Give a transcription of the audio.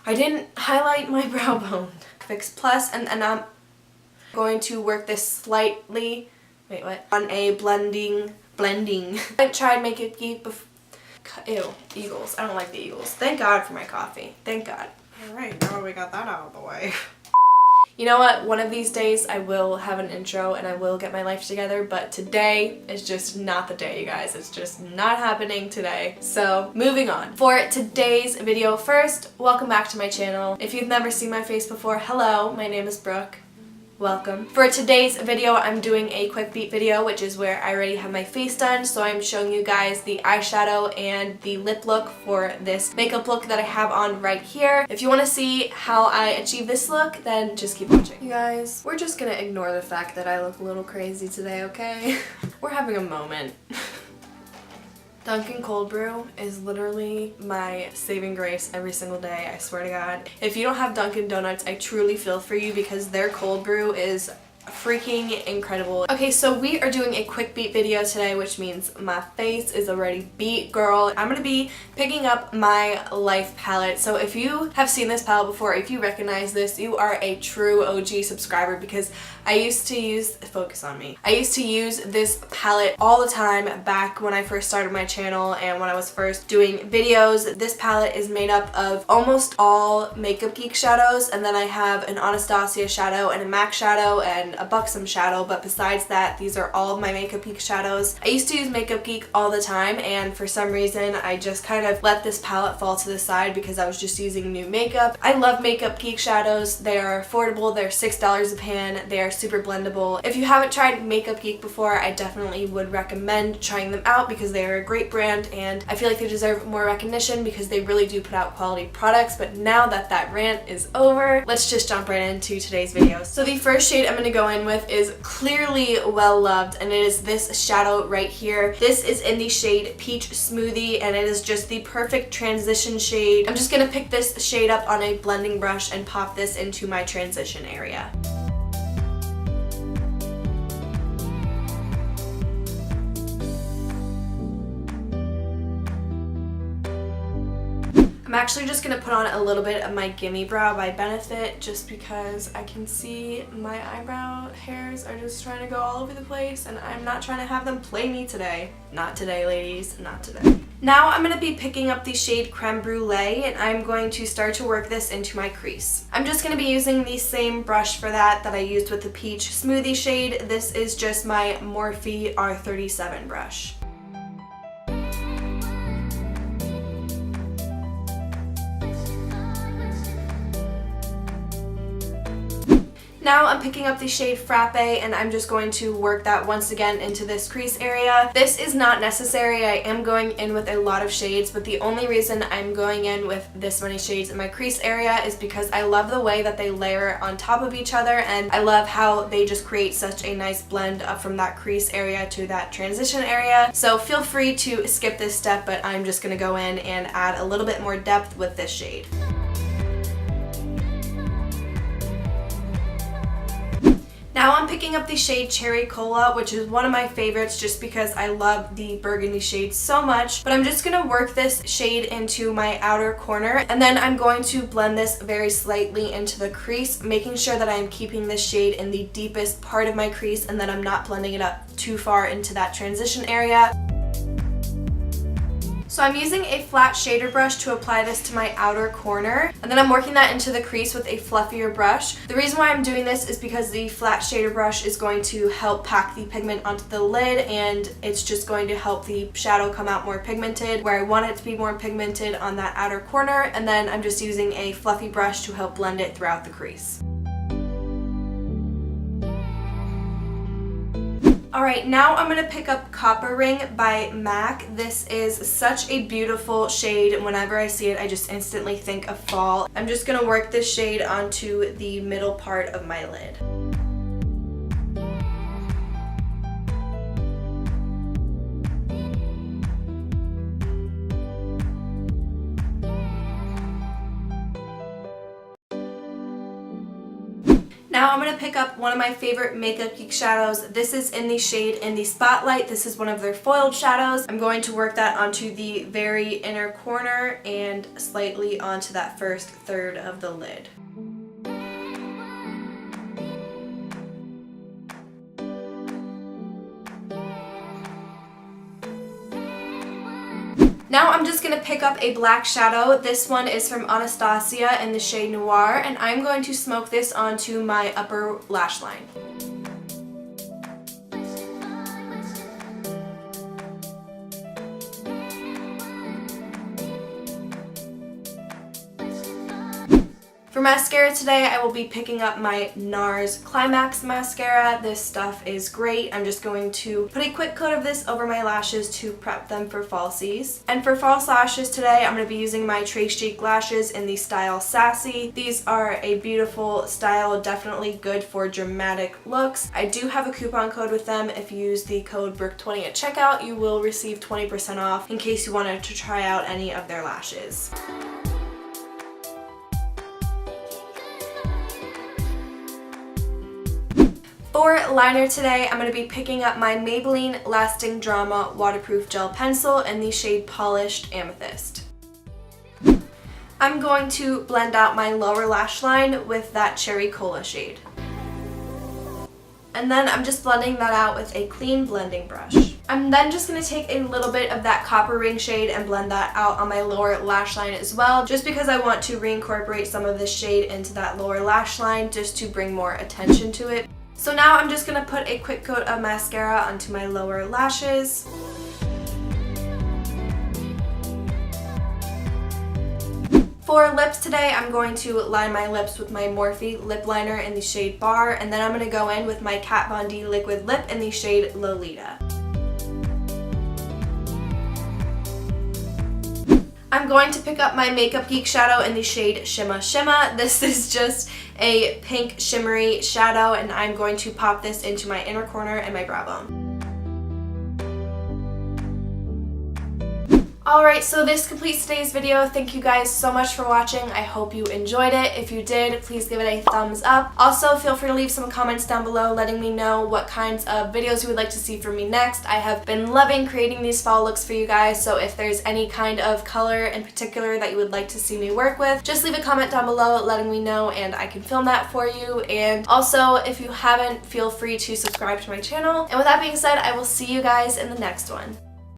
I didn't highlight my brow bone. Fix Plus, and I'm going to work this slightly, wait, what? On a blending. I haven't tried Makeup Geek before. Ew, eagles. I don't like the eagles. Thank God for my coffee. Thank God. Alright, now we got that out of the way. You know what? One of these days I will have an intro and I will get my life together, but today is just not the day, you guys. It's just not happening today. So, moving on. For today's video, first, welcome back to my channel. If you've never seen my face before, hello, my name is Brooke. Welcome. For today's video, I'm doing a quick beat video, which is where I already have my face done, so I'm showing you guys the eyeshadow and the lip look for this makeup look that I have on right here. If you want to see how I achieve this look, then just keep watching. You guys, we're just gonna ignore the fact that I look a little crazy today, okay? We're having a moment. Dunkin' Cold Brew is literally my saving grace every single day, I swear to God. If you don't have Dunkin' Donuts, I truly feel for you because their cold brew is freaking incredible. Okay, so we are doing a quick beat video today, which means my face is already beat, girl. I'm gonna be picking up my Life palette. So if you have seen this palette before, if you recognize this, you are a true OG subscriber because I used to use, focus on me. I used to use this palette all the time back when I first started my channel and when I was first doing videos. This palette is made up of almost all Makeup Geek shadows, and then I have an Anastasia shadow and a MAC shadow and a Buxom shadow, but besides that, these are all of my Makeup Geek shadows. I used to use Makeup Geek all the time, and for some reason, I just kind of let this palette fall to the side because I was just using new makeup. I love Makeup Geek shadows. They are affordable. They're $6 a pan. They are super blendable. If you haven't tried Makeup Geek before, I definitely would recommend trying them out because they are a great brand, and I feel like they deserve more recognition because they really do put out quality products. But now that that rant is over, let's just jump right into today's video. So the first shade I'm going to go in with is clearly well loved, and it is this shadow right here. This is in the shade Peach Smoothie, and it is just the perfect transition shade. I'm just gonna pick this shade up on a blending brush and pop this into my transition area. I'm actually just going to put on a little bit of my Gimme Brow by Benefit just because I can see my eyebrow hairs are just trying to go all over the place, and I'm not trying to have them play me today. Not today, ladies. Not today. Now I'm going to be picking up the shade Creme Brûlée, and I'm going to start to work this into my crease. I'm just going to be using the same brush for that I used with the Peach Smoothie shade. This is just my Morphe R37 brush. Now I'm picking up the shade Frappe, and I'm just going to work that once again into this crease area. This is not necessary. I am going in with a lot of shades, but the only reason I'm going in with this many shades in my crease area is because I love the way that they layer on top of each other, and I love how they just create such a nice blend up from that crease area to that transition area. So feel free to skip this step, but I'm just going to go in and add a little bit more depth with this shade. Now I'm picking up the shade Cherry Cola, which is one of my favorites just because I love the burgundy shade so much. But I'm just going to work this shade into my outer corner, and then I'm going to blend this very slightly into the crease, making sure that I'm keeping this shade in the deepest part of my crease and that I'm not blending it up too far into that transition area. So I'm using a flat shader brush to apply this to my outer corner, and then I'm working that into the crease with a fluffier brush. The reason why I'm doing this is because the flat shader brush is going to help pack the pigment onto the lid, and it's just going to help the shadow come out more pigmented where I want it to be more pigmented on that outer corner, and then I'm just using a fluffy brush to help blend it throughout the crease. Alright, now I'm going to pick up Copper Ring by MAC. This is such a beautiful shade. Whenever I see it, I just instantly think of fall. I'm just going to work this shade onto the middle part of my lid. Now I'm going to pick up one of my favorite Makeup Geek shadows. This is in the shade In the Spotlight. This is one of their foiled shadows. I'm going to work that onto the very inner corner and slightly onto that first third of the lid. Now I'm just going to pick up a black shadow. This one is from Anastasia in the shade Noir, and I'm going to smoke this onto my upper lash line. For mascara today, I will be picking up my NARS Climax mascara. This stuff is great. I'm just going to put a quick coat of this over my lashes to prep them for falsies. And for false lashes today, I'm going to be using my Trace Cheek lashes in the style Sassy. These are a beautiful style, definitely good for dramatic looks. I do have a coupon code with them. If you use the code BROOK20 at checkout, you will receive 20% off in case you wanted to try out any of their lashes. For liner today, I'm going to be picking up my Maybelline Lasting Drama Waterproof Gel Pencil in the shade Polished Amethyst. I'm going to blend out my lower lash line with that Cherry Cola shade. And then I'm just blending that out with a clean blending brush. I'm then just going to take a little bit of that Copper Ring shade and blend that out on my lower lash line as well, just because I want to reincorporate some of this shade into that lower lash line just to bring more attention to it. So now I'm just going to put a quick coat of mascara onto my lower lashes. For lips today, I'm going to line my lips with my Morphe lip liner in the shade Bar, and then I'm going to go in with my Kat Von D liquid lip in the shade Lolita. I'm going to pick up my Makeup Geek shadow in the shade Shimma Shimma. This is just a pink shimmery shadow, and I'm going to pop this into my inner corner and my brow bone. Alright, so this completes today's video. Thank you guys so much for watching. I hope you enjoyed it. If you did, please give it a thumbs up. Also, feel free to leave some comments down below letting me know what kinds of videos you would like to see from me next. I have been loving creating these fall looks for you guys, so if there's any kind of color in particular that you would like to see me work with, just leave a comment down below letting me know and I can film that for you. And also, if you haven't, feel free to subscribe to my channel. And with that being said, I will see you guys in the next one.